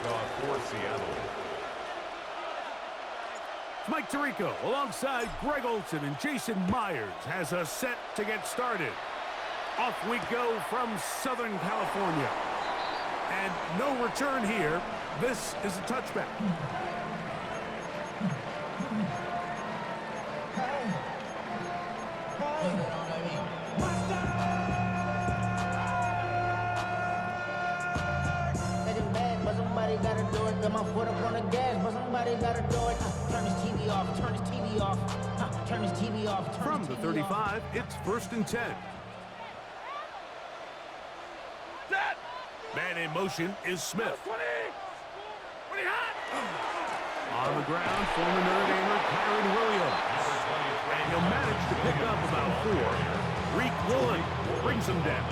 kickoff for Seattle. Mike Tirico alongside Greg Olsen and Jason Myers has us set to get started. Off we go from Southern California. And no return here. This is a touchback. Somebody gotta do it. Got my foot up on the gas, but somebody gotta do it. Turn his TV off. Turn his TV off. Turn his TV off. From the 35, it's 1st and 10. Man in motion is Smith. On the ground, former Notre Damer Kyron Williams. And he'll manage to pick up about 4. Reek Woolen brings him down.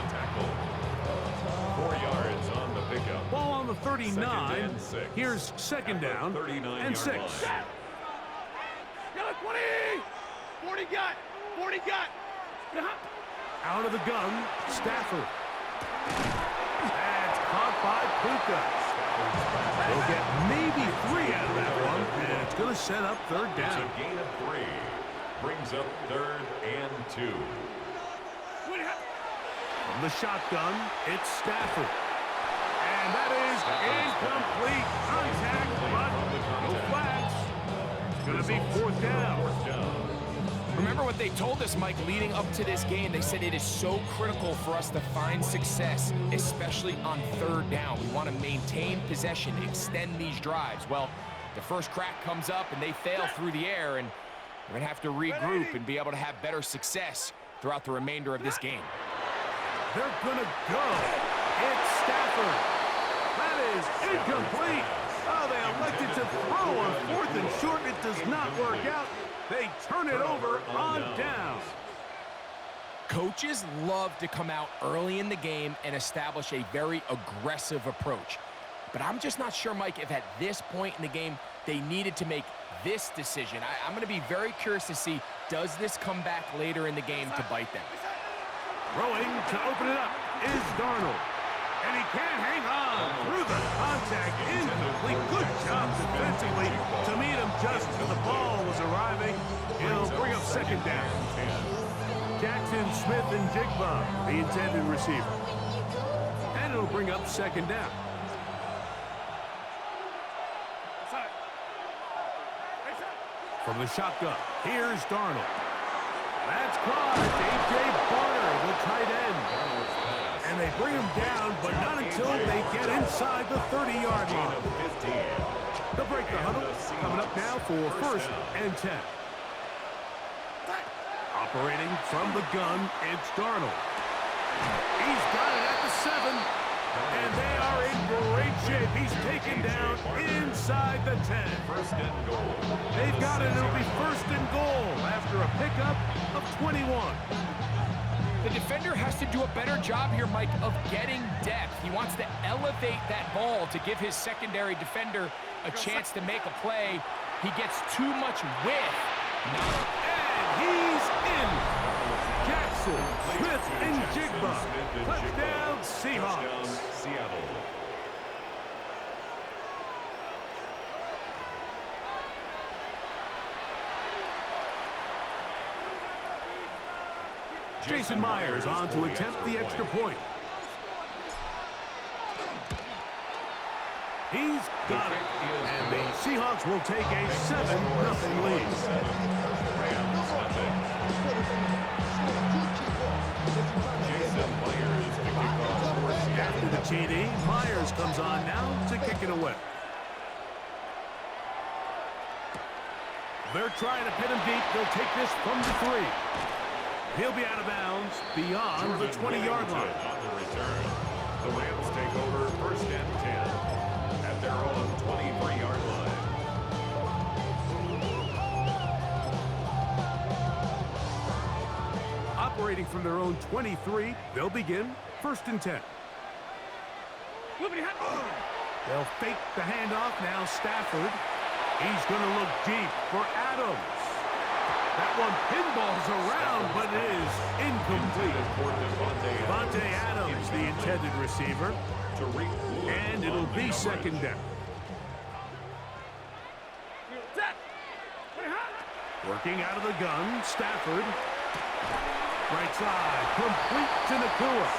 4 yards on the pickup. Ball on the 39. Here's 2nd down and 6. 20! 40 got! 40 got! Out of the gun, Stafford. That's caught by Puka. They'll get maybe 3 out of that one, and it's going to set up 3rd It's down. a gain of 3. Brings up 3rd and 2. From the shotgun, it's Stafford. And that is incomplete contact, but no flags. It's going to be 4th down. Remember what they told us, Mike, leading up to this game. They said it is so critical for us to find success, especially on 3rd down. We want to maintain possession, extend these drives. Well, the first crack comes up, and they fail through the air, and we're going to have to regroup and be able to have better success throughout the remainder of this game. They're going to go. It's Stafford. That is incomplete. Oh, they elected to throw on 4th and short. It does not work out. They turn it over on down. Coaches love to come out early in the game and establish a very aggressive approach. But I'm just not sure, Mike, if at this point in the game they needed to make this decision. I'm going to be very curious to see, does this come back later in the game to bite them? Throwing to open it up is Darnold. And he can't hang on through the contact. Incomplete. Good job defensively to meet him just as the ball was arriving. He'll bring up 2nd down. Jackson, Smith, and Jigba, the intended receiver. And it'll bring up 2nd down. From the shotgun, here's Darnold. That's caught. A.J. Barner, the tight end. And they bring him down, but not until they get inside the 30-yard line. They'll break the huddle. Coming up now for 1st and 10. Operating from the gun, it's Darnold. He's got it at the 7. And they are in great shape. He's taken down inside the 10. 1st and goal. They've got it. It'll be 1st and goal after a pickup of 21. The defender has to do a better job here, Mike, of getting depth. He wants to elevate that ball to give his secondary defender a chance to make a play. He gets too much width. And he's in. Jackson, Smith, and Jigba. Touchdown, Seahawks. Seattle. Jason Myers on to attempt the extra point. He's got it. And the Seahawks will take a 7-0 lead. After the TD, Myers comes on now to kick it away. They're trying to pin him deep. They'll take this from the 3. He'll be out of bounds beyond the 20-yard line. On the return, the Rams take over 1st and 10 at their own 23-yard line. Operating from their own 23, they'll begin 1st and 10. They'll fake the handoff now. Stafford. He's going to look deep for Adams. That one pinballs around, but it is incomplete. Devontae Adams, the intended receiver. And it'll be 2nd down. Working out of the gun, Stafford. Right side, complete to Nakua.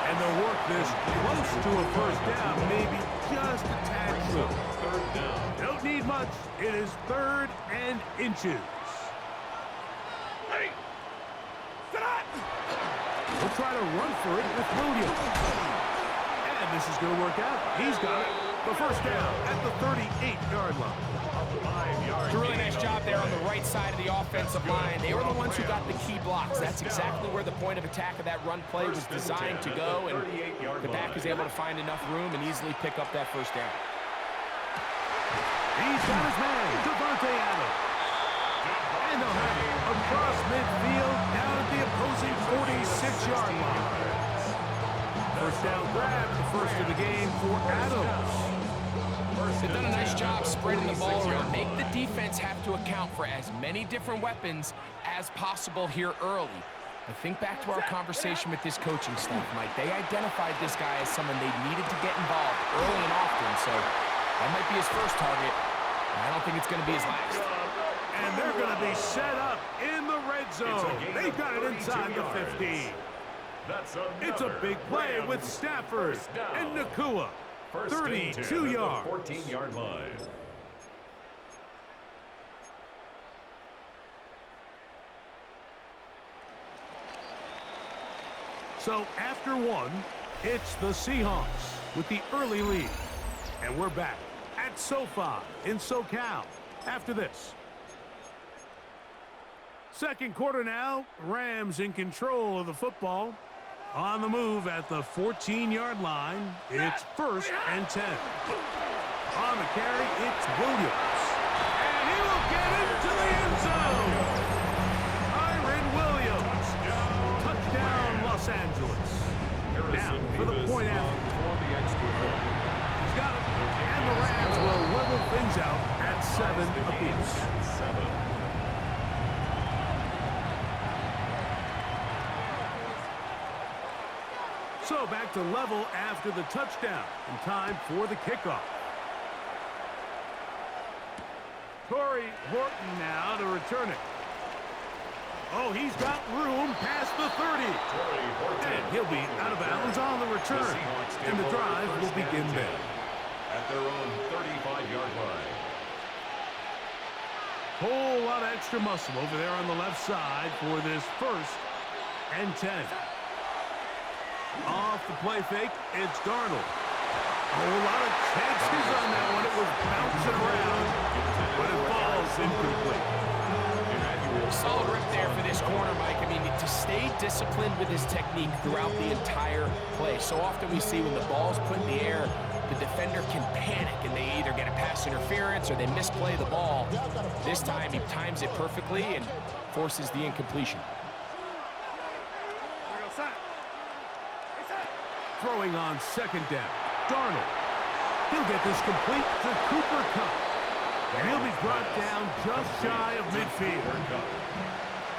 And they'll work this close to a first down, maybe just a tad short. Third down. Don't need much. It is 3rd and inches. Ready. Set up. We'll try to run for it with Williams. And this is going to work out. He's got it. The first down at the 38-yard line. It's a really nice job there on the right side of the offensive line. They were the ones who got the key blocks. That's exactly where the point of attack of that run play was designed to go, and the back is able to find enough room and easily pick up that first down. He's got his man, Devontae Adams. And they'll have it across midfield down at the opposing 46-yard line. First down grab, the first of the game for Adams. They've done a nice job spreading the ball around. Make the defense have to account for as many different weapons as possible here early. But think back to our conversation with this coaching staff, Mike. They identified this guy as someone they needed to get involved early and often, so that might be his first target. I don't think it's going to be his last. And they're going to be set up in the red zone. They've got it inside the 15. It's a big play with Stafford and Nakua. 32 yards. 14-yard line. So after one, it's the Seahawks with the early lead. And we're back at SoFi in SoCal after this. Second quarter now, Rams in control of the football. On the move at the 14-yard line, it's 1st and 10. On the carry, it's Williams. And he will get into the end zone. Kyren Williams. Touchdown, Los Angeles. Now for the point after. He's got it. And the Rams will level things out at 7 apiece. 7. So back to level after the touchdown, and time for the kickoff. Torrey Horton now to return it. Oh, he's got room past the 30. And he'll be out of bounds on the return. And the drive will begin there. At their own 35-yard line. Whole lot of extra muscle over there on the left side for this 1st and 10. Off the play fake, it's Darnold. A whole lot of chances on that one. It was bouncing around, but it falls incomplete. Solid rip there for this corner, Mike. I mean, to stay disciplined with his technique throughout the entire play. So often we see when the ball's put in the air, the defender can panic, and they either get a pass interference or they misplay the ball. This time, he times it perfectly and forces the incompletion. Throwing on 2nd down, Darnold. He'll get this complete to Cooper Kupp. And he'll be brought down just shy of midfield.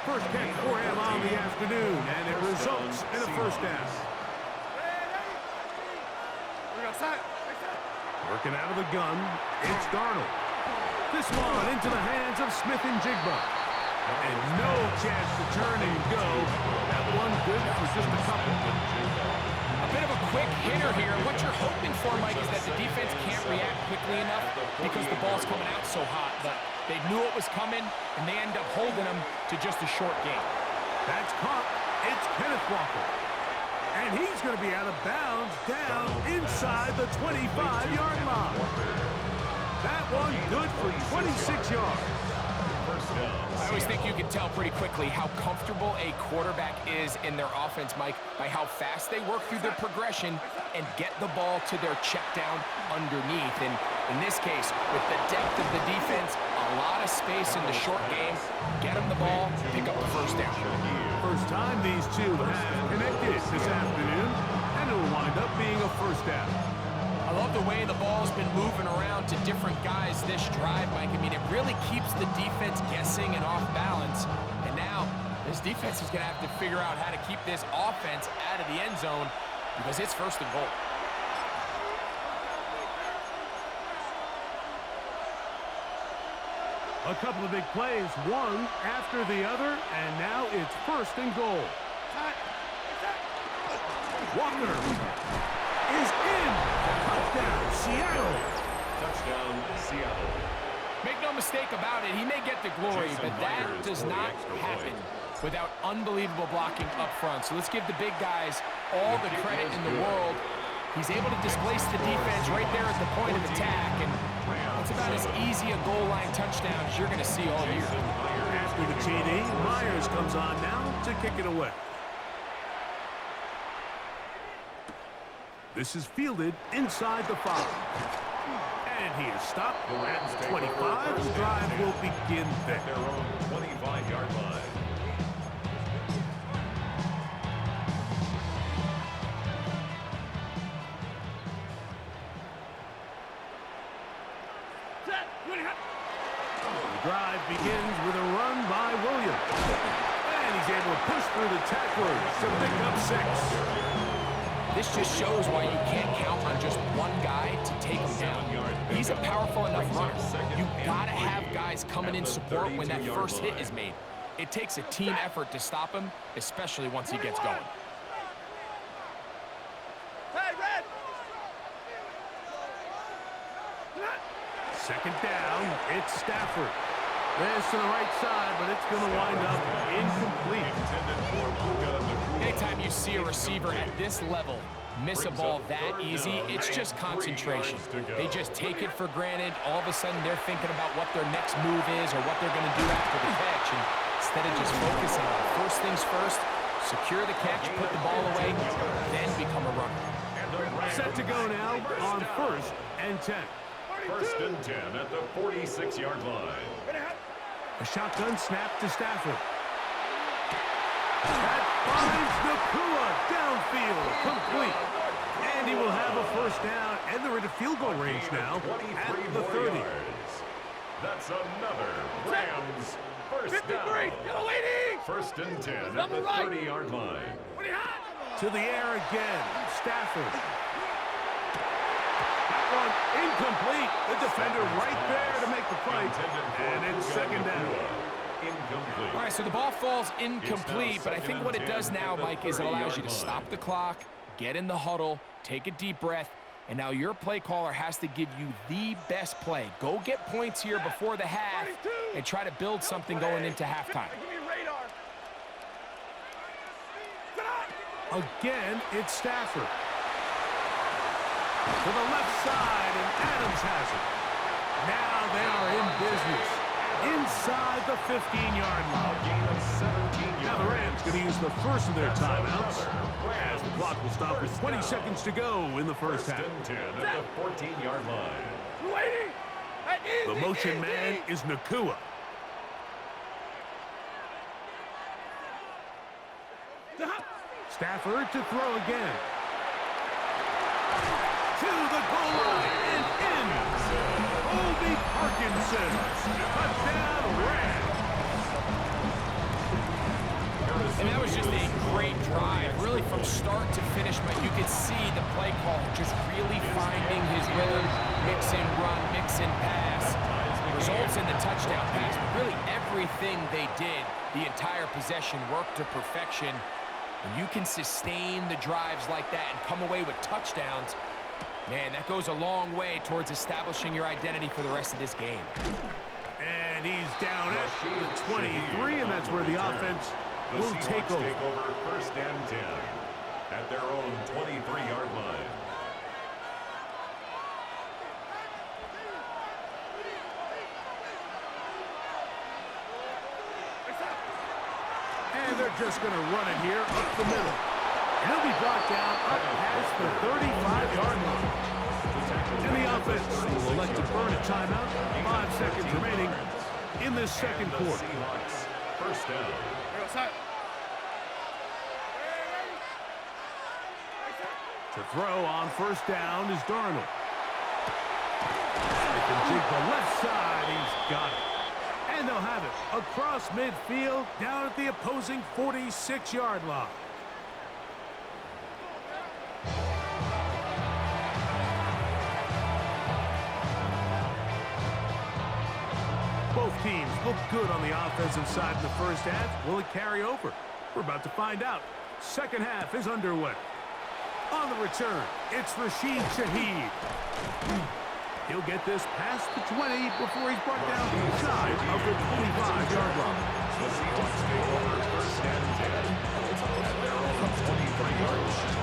First catch for him on the afternoon, and it results in a first down. Working out of the gun, it's Darnold. This one into the hands of Smith and Jigba. And no chance to turn and go. That one good for just a couple. A bit of a quick hitter here. What you're hoping for, Mike, is that the defense can't react quickly enough because the ball's coming out so hot. But they knew it was coming, and they end up holding them to just a short game. That's caught. It's Kenneth Walker. And he's going to be out of bounds down inside the 25-yard line. That one good for 26 yards. I always think you can tell pretty quickly how comfortable a quarterback is in their offense, Mike, by how fast they work through their progression and get the ball to their check down underneath. And in this case, with the depth of the defense, a lot of space in the short game, get them the ball, pick up the first down. First time these two have connected this afternoon, and it'll wind up being a first down. I love the way the ball's been moving around to different guys this drive, Mike. I mean, it really keeps the defense guessing and off balance. And now, this defense is going to have to figure out how to keep this offense out of the end zone because it's 1st and goal. A couple of big plays, one after the other, and now it's 1st and goal. Walker is in. Touchdown, Seattle. Touchdown, Seattle. Make no mistake about it, he may get the glory, but that does not happen without unbelievable blocking up front. So let's give the big guys all the credit in the world. He's able to displace the defense right there at the point of attack, and it's about as easy a goal line touchdown as you're going to see all year. After the TD, Myers comes on now to kick it away. This is fielded inside the 5. And he is stopped at 25. The drive will begin there. Their own 25-yard line. The drive begins with a run by Williams. And he's able to push through the tacklers to pick up 6. This just shows why you can't count on just one guy to take him down. He's a powerful enough runner. You gotta have guys coming in support when that first hit is made. It takes a team effort to stop him, especially once he gets going. Second down, it's Stafford. This to the right side, but it's going to wind up incomplete. Anytime you see a receiver at this level miss a ball that easy, it's just concentration. They just take it for granted. All of a sudden, they're thinking about what their next move is or what they're going to do after the catch. And instead of just focusing on first things first, secure the catch, put the ball away, then become a runner. Set to go now on 1st and 10. 1st and 10 at the 46-yard line. A shotgun snap to Stafford. That finds Nakua downfield, complete. And he will have a 1st down, and they're into field goal range now at the 30. That's another Rams 1st down. 1st and 10 at the 30-yard line. To the air again, Stafford. Incomplete. The defender right there to make the play. And it's 2nd down. Incomplete. All right, so the ball falls incomplete, but I think what it does now, Mike, is it allows you to stop the clock, get in the huddle, take a deep breath, and now your play caller has to give you the best play. Go get points here before the half and try to build something going into halftime. Again, it's Stafford. To the left side, and Adams has it. Now they are in business. Inside the 15-yard line. Now the Rams going to use the first of their timeouts, as the clock will stop with 20 seconds to go in the first half. 10 at the 14-yard line. The motion man is Nakua. Stafford to throw again. To the goal line and in. Obi Parkinson. Touchdown, Rams. And that was just a great drive, really from start to finish, but you could see the play call just really finding his rhythm, mix and run, mix and pass. Results in the touchdown pass, but really everything they did, the entire possession worked to perfection. When you can sustain the drives like that and come away with touchdowns, man, that goes a long way towards establishing your identity for the rest of this game. And he's down at the 23, and that's where the offense will take over. 1st and 10 at their own 23-yard line. And they're just going to run it here up the middle. He'll be brought down up past the 35-yard line. And the offense will elect to burn a timeout. 5 seconds remaining in this second quarter. Seahawks 1st down. To throw on 1st down is Darnold. They can jig the left side. He's got it. And they'll have it across midfield down at the opposing 46-yard line. Both teams look good on the offensive side in the first half. Will it carry over? We're about to find out. Second half is underway. On the return, it's Rashid Shaheed. He'll get this past the 20 before he's brought down shy of the 25-yard line. The Seahawks take over first and 10 at their own 23-yard line.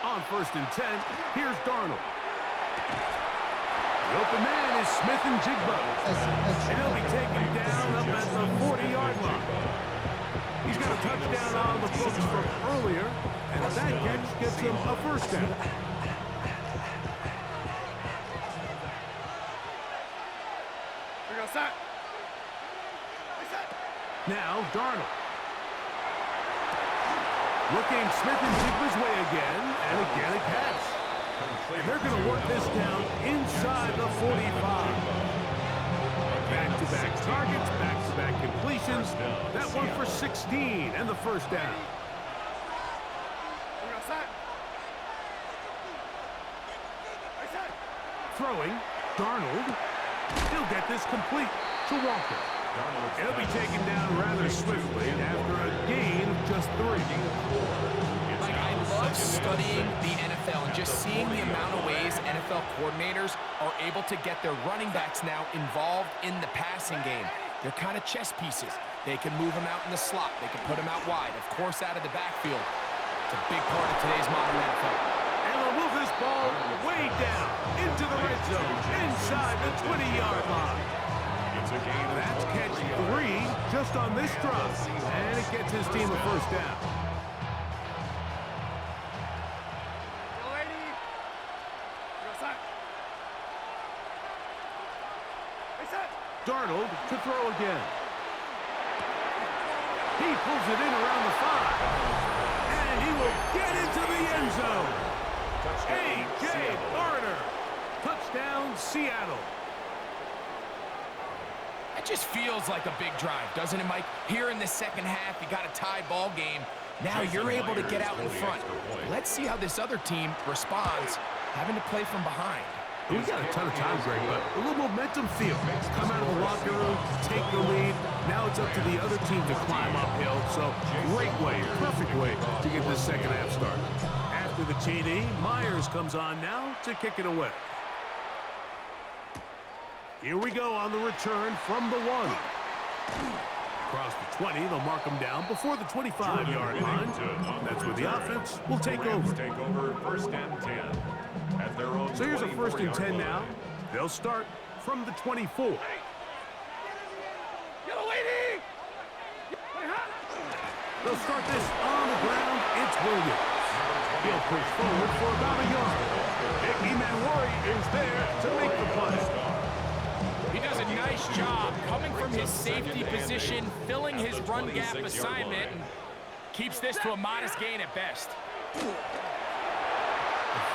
On first and 10, here's Darnold. The open man is Smith and Jigba. And he'll be taken down up at the 40-yard line. He's got a touchdown on the books from earlier, and that catch gets him a first down. Now Darnold. Looking Smith and Jigba's way again, and again a catch. And they're going to work this down inside the 45. Back-to-back targets, back-to-back completions. That one for 16 and the first down. Throwing, Darnold. He'll get this complete to Walker. He'll be taken down rather swiftly after a gain of just 3. Like, I love studying the NFL and just seeing the amount of ways NFL coordinators are able to get their running backs now involved in the passing game. They're kind of chess pieces. They can move them out in the slot. They can put them out wide, of course, out of the backfield. It's a big part of today's modern NFL. And they'll move this ball way down into the red zone, inside the 20-yard line. That's catch 3 just on this drop, and it gets his team a first down. Darnold to throw again. He pulls it in around the 5, and he will get into the end zone. A.J. Garner, touchdown Seattle. It just feels like a big drive, doesn't it, Mike? Here in the second half, you got a tie ball game. Now you're able to get out in front. Let's see how this other team responds, having to play from behind. We've got a ton of time, Greg, but a little momentum feel. Come out of the locker room, take the lead. Now it's up to the other team to climb uphill. So great way, perfect way to get this second half started. After the TD, Myers comes on now to kick it away. Here we go on the return from the 1. Across the 20, they'll mark him down before the 25-yard line. That's where the offense will take over. Take over first and 10 at their own. So here's a first and 10 now. They'll start from the 24. They'll start this on the ground. It's Williams. He'll push forward for about a yard. Ickey Manwari is there to make the play. He does a nice job coming from his safety position, filling his run gap assignment, and keeps this to a modest gain at best. A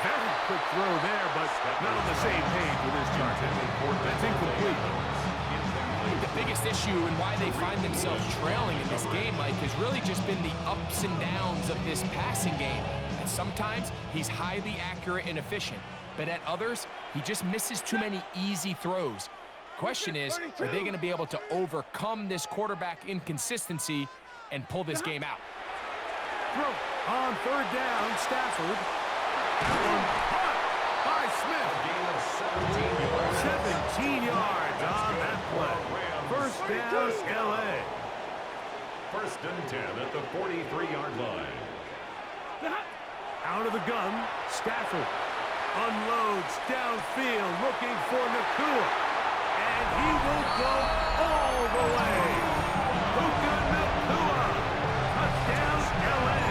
very quick throw there, but not on the same page with his target. That's incomplete. I think the biggest issue and why they find themselves trailing in this game, Mike, has really just been the ups and downs of this passing game. And sometimes he's highly accurate and efficient, but at others, he just misses too many easy throws. Question is, are they going to be able to overcome this quarterback inconsistency and pull this game out? Throw on third down, Stafford. That one caught by Smith. 17 yards on that play. First down, L.A. First and 10 at the 43-yard line. Out of the gun, Stafford unloads downfield looking for Nakua. And he will go all the way. Puka Nakua. Touchdown, L.A.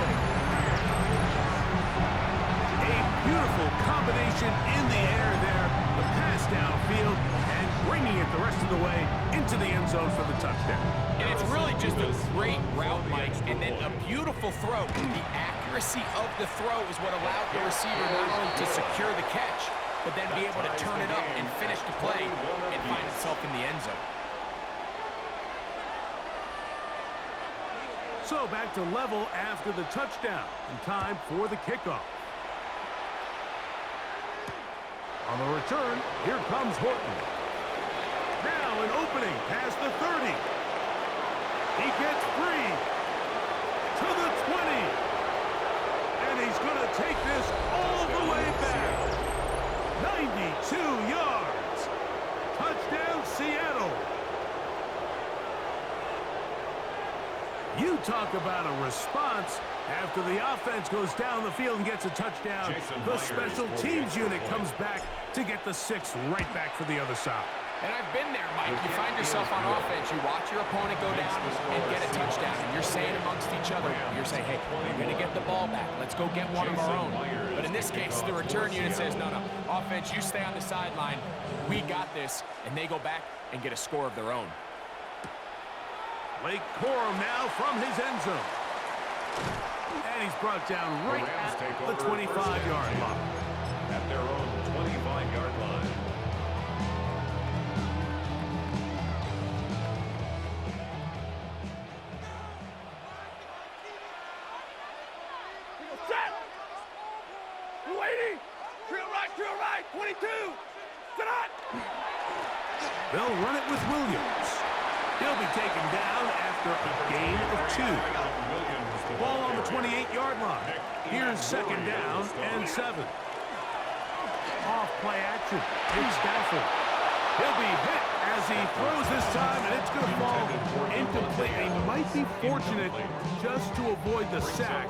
A beautiful combination in the air there. The pass downfield and bringing it the rest of the way into the end zone for the touchdown. And it's really just a great route, Mike, and then a beautiful throw. The accuracy of the throw is what allowed the receiver not only to secure the catch, but then be able to turn it up and finish the play and find himself in the end zone. So back to level after the touchdown, and time for the kickoff. On the return, here comes Horton. Now an opening past the 30. He gets free to the 20. And he's going to take this all the way back. 92 yards. Touchdown, Seattle. You talk about a response. After the offense goes down the field and gets a touchdown, the special teams unit comes back to get the 6 right back for the other side. And I've been there, Mike. You find yourself on offense, you watch your opponent go down and get a touchdown, and you're saying amongst each other, you're saying, hey, we're going to get the ball back. Let's go get one of our own. But in this case, the return unit says, no, offense, you stay on the sideline. We got this. And they go back and get a score of their own. Blake Corum now from his end zone. And he's brought down right at the 25-yard line. At their own 25-yard line. Set! We're waiting! Drill right, 22! Sit on! They'll run it with Williams. He'll be taken down after a gain of 2. Ball on the 28-yard line. Here's second down and 7. Off play action. It's Stafford. He'll be hit as he throws this time, and it's going to fall incomplete. He might be fortunate just to avoid the sack,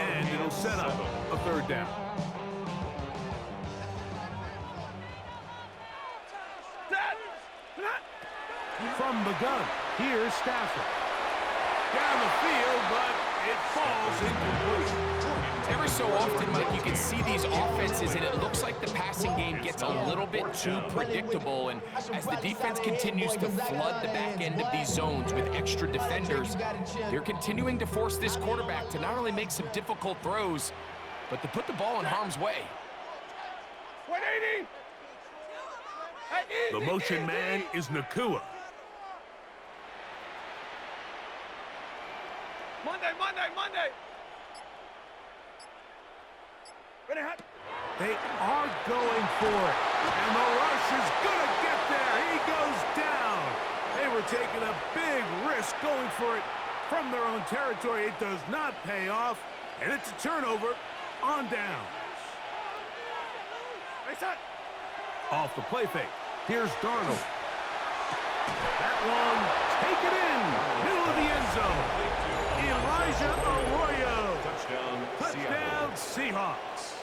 and it'll set up a 3rd down. From the gun, here's Stafford. Down the field, but it falls incomplete. Every so often, Mike, you can see these offenses, and it looks like the passing game gets a little bit too predictable. And as the defense continues to flood the back end of these zones with extra defenders, they're continuing to force this quarterback to not only make some difficult throws, but to put the ball in harm's way. 180! The motion man is Nakua. Monday! Ready, hot? They are going for it. And the rush is going to get there. He goes down. They were taking a big risk going for it from their own territory. It does not pay off. And it's a turnover on downs. Off the play fake. Here's Darnold. That one, take it in. Middle of the end zone. Elijah Arroyo. Touchdown, Seahawks.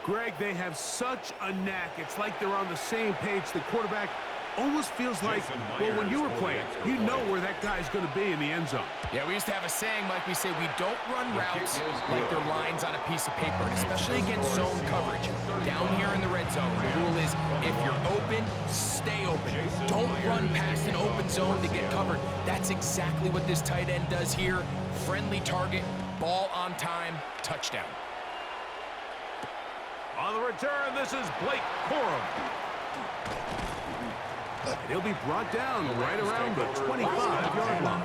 Greg, they have such a knack. It's like they're on the same page. The quarterback almost feels like, well, when you were playing, you know where that guy's going to be in the end zone. Yeah, we used to have a saying, Mike, we say we don't run routes like they're lines on a piece of paper, especially against zone coverage. Down here in the red zone, the rule is if you're open, stay open. Don't run past an open zone to get covered. That's exactly what this tight end does here. Friendly target, ball on time, touchdown. On the return, this is Blake Corum. And he'll be brought down right around the 25-yard line.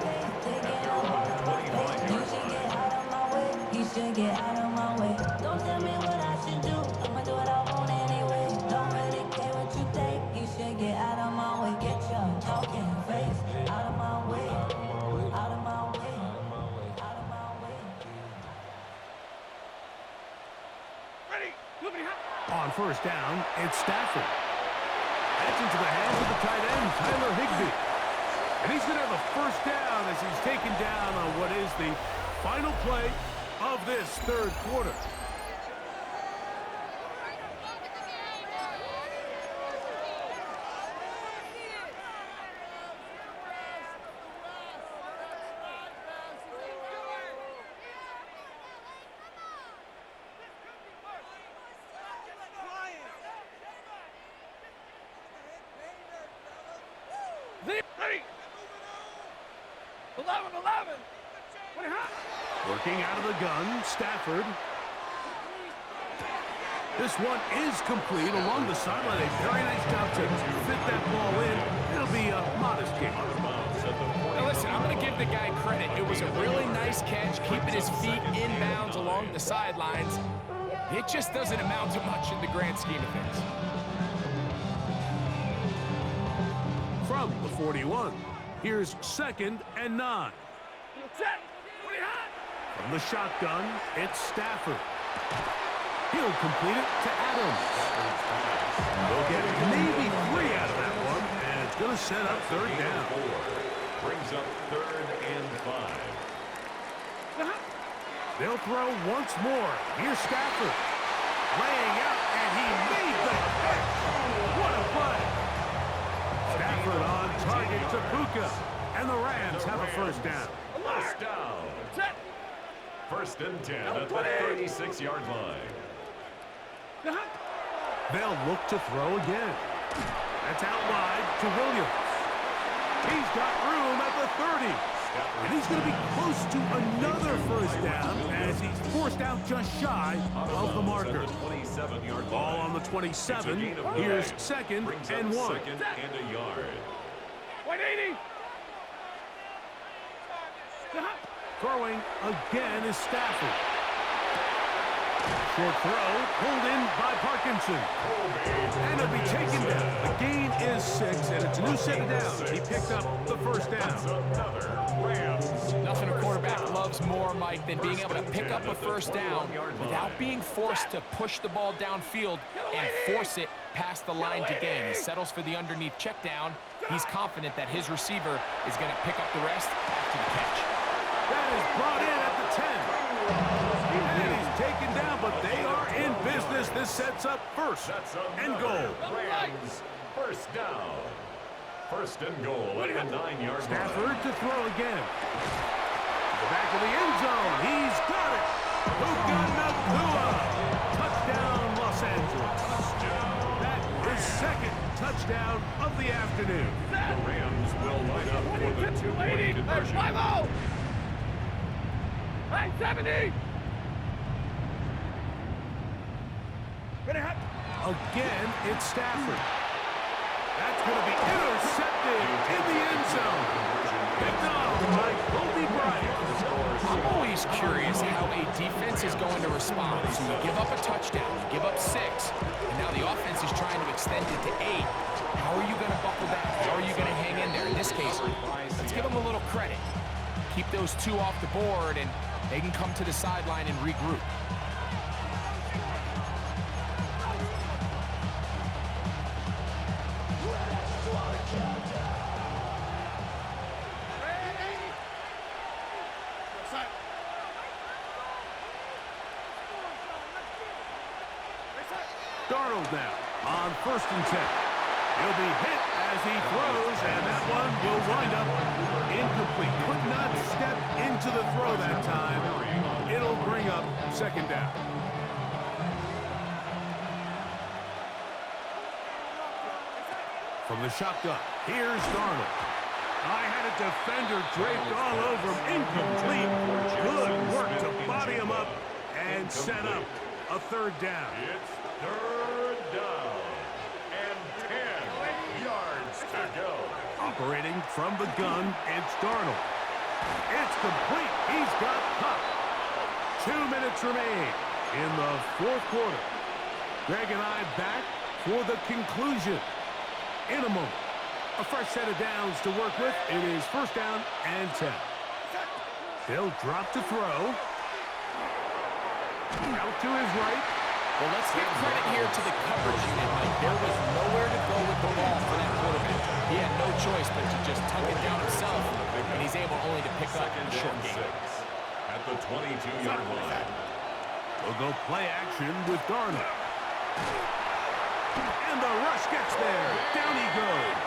You should get out of my way. Don't tell me what I should do. I'ma do what I want anyway. Don't really care what you think. You should get out of my way. Get your talking face out of my way. Out of my way. Out of my way. Ready? On first down, it's Stafford. That's into the hands of the tight end, Tyler Higbee. And he's going to have a first down as he's taken down on what is the final play of this 3rd quarter. Ready? 11! Working out of the gun, Stafford. This one is complete along the sideline. A very nice job to fit that ball in. It'll be a modest gain. Now listen, I'm going to give the guy credit. It was a really nice catch, keeping his feet inbounds along the sidelines. It just doesn't amount to much in the grand scheme of things. From the 41, here's 2nd and 9. Set. What do you have? From the shotgun, it's Stafford. He'll complete it to Adams. They'll get maybe 3 out of that one, and it's going to set up 3rd down. Brings up 3rd and 5. They'll throw once more. Here's Stafford. Laying out, and he made the catch. What a play. Stafford on target to Puka, and the Rams have a 1st down. First down. Set. 1st and 10 at the 36-yard line. They'll look to throw again. That's out wide to Williams. He's got room at the 30. And he's going to be close to another 1st down as he's forced out just shy of the marker. Ball on the 27. Here's 2nd and 1. 2nd and a yard. 180. Throwing again is Stafford. Short throw, pulled in by Parkinson. And it'll be taken down. The gain is 6, and it's a new set of downs. He picked up the 1st down. Nothing a quarterback loves more, Mike, than being able to pick up a 1st down without being forced to push the ball downfield and force it past the line to gain. He settles for the underneath check down. He's confident that his receiver is going to pick up the rest after the catch. That is brought in at the 10. And he's taken down, but they are in business. This sets up 1st and goal. Rams 1st down. 1st and goal at the 9-yard line. Stafford to throw again. To the back of the end zone. He's got it. Puka Nacua. Touchdown, Los Angeles. That is 2nd touchdown of the afternoon. The Rams will line up for the 2-point conversion. 5-0. 970. Again, it's Stafford. That's going to be intercepted in the end zone. Picked off by Kobe Bryant. I'm always curious how a defense is going to respond. So you give up a touchdown, you give up 6, and now the offense is trying to extend it to 8. How are you going to buckle down? How are you going to hang in there? In this case, let's give them a little credit. Keep those 2 off the board, and they can come to the sideline and regroup. Darnold now on 1st and 10. He'll be hit as he throws, and that one will wind up incomplete. Could not step into the throw that time. It'll bring up 2nd down. From the shotgun, here's Darnold. I had a defender draped all over him. Incomplete. Good work to body him up and set up a 3rd down. It's 3rd down and 10 yards to go. Operating from the gun, it's Darnold. It's complete. He's got Puck. 2 minutes remain in the 4th quarter. Greg and I back for the conclusion in a moment. A fresh set of downs to work with. It is 1st down and 10. They'll drop to throw. Out to his right. Well, let's give credit here to the coverage unit, Mike. There was nowhere to go with the ball for that quarterback. He had no choice but to just tuck it down himself, and he's able only to pick up a short gain. At the 22-yard line. We'll go play action with Darnold. And the rush gets there. Down he goes.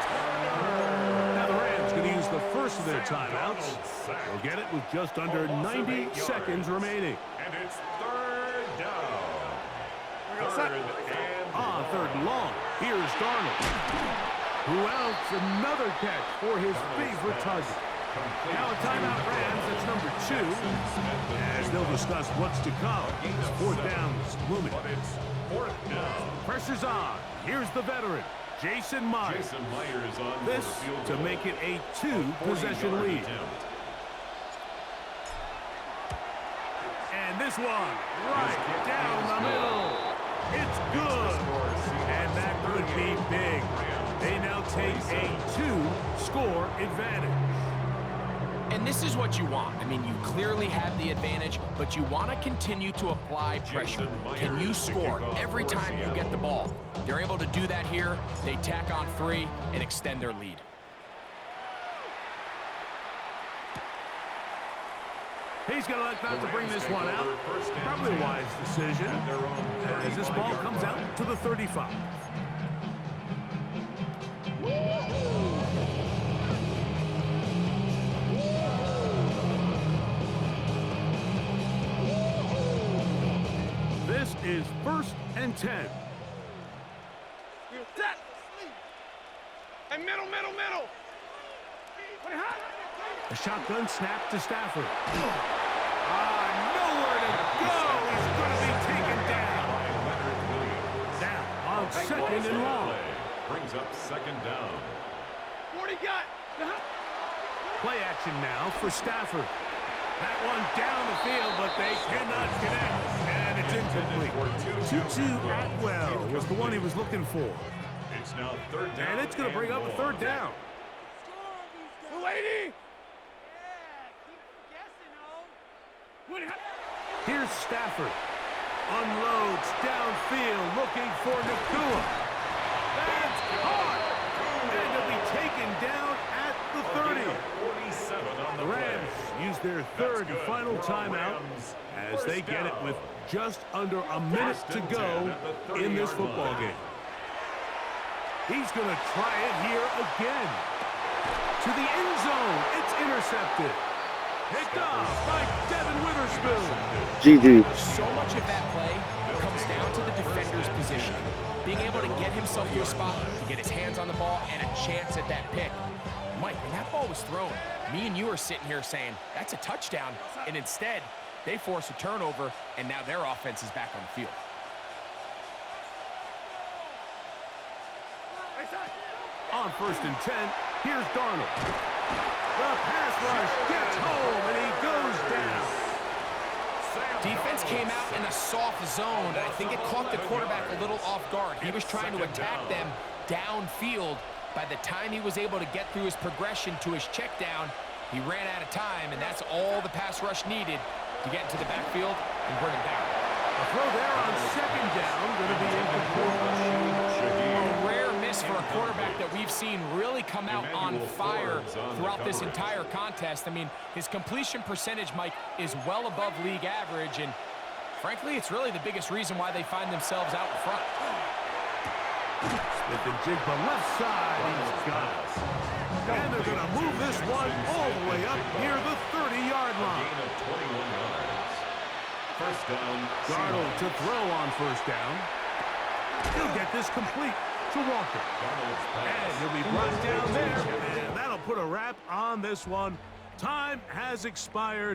Now the Rams can use the first of their timeouts. They'll get it with just under 90 seconds remaining. And it's 3rd down. 3rd and On 3rd and long, here's Darnold, who outs another catch for his favorite target. Now a timeout Rams, that's number 2. As they'll discuss what's to come. Fourth down's looming. But it's fourth down. Pressure's on. Here's the veteran, Jason Myers. Jason Myers on This for the field to goal. make it a 2-possession lead. Attempt. And this one, right down the middle. It's good. And that could be big. They now take a 2-score advantage. And this is what you want. I mean, you clearly have the advantage, but you want to continue to apply pressure. Can you score every time you get the ball? They're able to do that here. They tack on 3 and extend their lead. He's going to elect not to bring this one out. Probably a wise decision, as this ball comes out to the 35. This is 1st and 10. Set. And middle. Play hot. A shotgun snap to Stafford. Nowhere to go. He's going to be taken down. Now on 2nd and long. Brings up 2nd down. 40 got. Play action now for Stafford. That one down the field, but they cannot connect. And it's incomplete. Tutu Atwell was the one he was looking for. It's now 3rd down. And it's going to bring up a 3rd down. 280. Here's Stafford. Unloads downfield, looking for Nakua. That's caught. And to be taken down at the 30. 47 on The the Rams use their 3rd and final timeout as they get it with just under a minute to go in this football game. He's going to try it here again. To the end zone. It's intercepted. Picked off by Devin Witherspoon. GG. So much of that play comes down to the defender's position. Being able to get himself to a spot, to get his hands on the ball, and a chance at that pick. Mike, when that ball was thrown, me and you are sitting here saying, that's a touchdown. And instead, they force a turnover, and now their offense is back on the field. On 1st and 10, here's Darnold. The pass rush gets home, and he goes down. Defense came out in a soft zone, and I think it caught the quarterback a little off guard. He was trying to attack them downfield. By the time he was able to get through his progression to his check down, he ran out of time, and that's all the pass rush needed to get into the backfield and bring him down. A throw there on 2nd down, going to be incomplete. A rare miss for a quarterback that we've seen really come out on fire throughout this entire contest. I mean, his completion percentage, Mike, is well above league average, and frankly, it's really the biggest reason why they find themselves out in front. Smith and Jigba left side. He's got it. And they're going to move this one all the way up near the 30-yard line. Gain of 21 yards. 1st down. Darnold to throw on 1st down. He'll get this complete to Walker. And he'll be brought down there. And that'll put a wrap on this one. Time has expired.